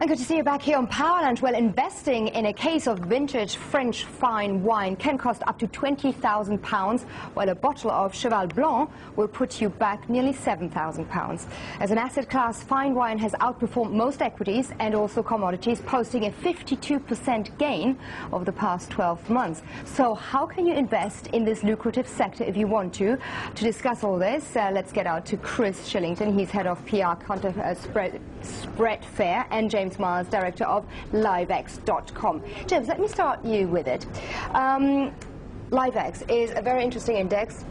And good to see you back here on Powerland. Well, investing in a case of vintage French fine wine can cost up to £20,000, while a bottle of Cheval Blanc will put you back nearly £7,000. As an asset class, fine wine has outperformed most equities and also commodities, posting a 52% gain over the past 12 months. So how can you invest in this lucrative sector if you want to? To discuss all this, let's get out to Chris Shillington. He's head of PR Spread Fair, and James Miles, director of LIV-EX.com. James, let me start you with it. LIV-EX is a very interesting index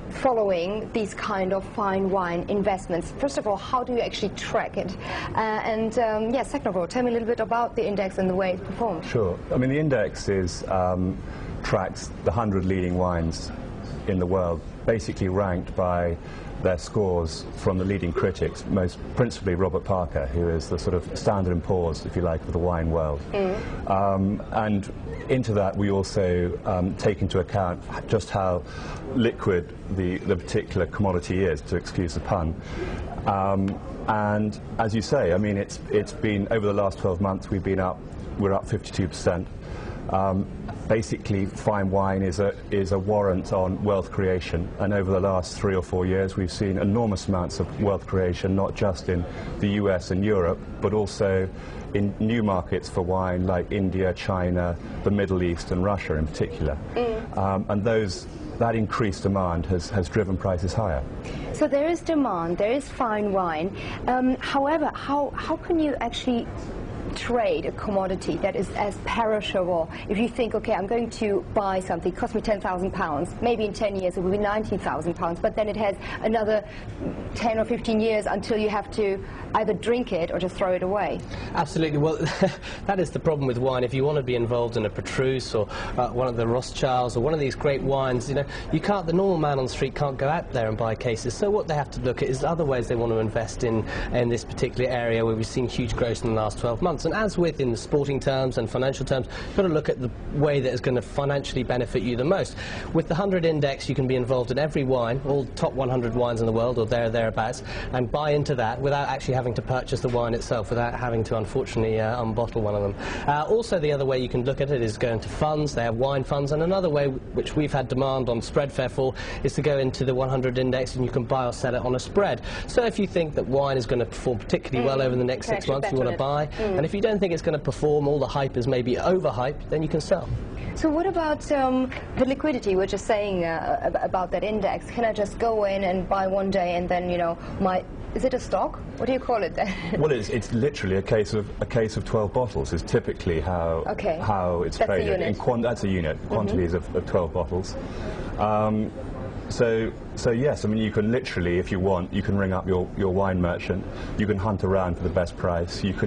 following these kind of fine wine investments. First of all, how do you actually track it? Second of all, tell me a little bit about the index and the way it performed. Sure. I mean, the index tracks the 100 leading wines in the world, basically ranked by their scores from the leading critics, most principally Robert Parker, who is the sort of Standard & Poor's, if you like, of the wine world. And into that we also take into account just how liquid the particular commodity is, to excuse the pun. And as you say, I mean, it's been, over the last 12 months, we're up 52%. Basically, fine wine is a warrant on wealth creation, and over the last 3 or 4 years we've seen enormous amounts of wealth creation, not just in the US and Europe, but also in new markets for wine like India, China, the Middle East and Russia in particular. And that increased demand has driven prices higher. So there is demand, there is fine wine. However, how can you actually trade a commodity that is as perishable? If you think, okay, I'm going to buy something, it cost me £10,000, maybe in 10 years it will be £19,000, but then it has another 10 or 15 years until you have to either drink it or just throw it away. Absolutely. Well, that is the problem with wine. If you want to be involved in a Petrus or one of the Rothschilds or one of these great wines, you know, the normal man on the street can't go out there and buy cases. So what they have to look at is other ways they want to invest in this particular area where we've seen huge growth in the last 12 months. And as with in the sporting terms and financial terms, you've got to look at the way that is going to financially benefit you the most. With the 100 index, you can be involved in every wine, all top 100 wines in the world, or thereabouts, and buy into that without actually having to purchase the wine itself, without having to, unfortunately, unbottle one of them. Also, the other way you can look at it is go into funds. They have wine funds, and another way, which we've had demand on Spread Fair for, is to go into the 100 index, and you can buy or sell it on a spread. So if you think that wine is going to perform particularly well over the next 6 months, you want to buy, and if you don't think it's going to perform, all the hype is maybe overhyped, then you can sell. So what about the liquidity? We're just saying about that index. Can I just go in and buy one day and then, you know, is it a stock? What do you call it then? Well, it's literally a case of 12 bottles is typically how it's traded. That's a unit. Quantities of 12 bottles. So yes, I mean, you can literally, if you want, you can ring up your wine merchant. You can hunt around for the best price. You can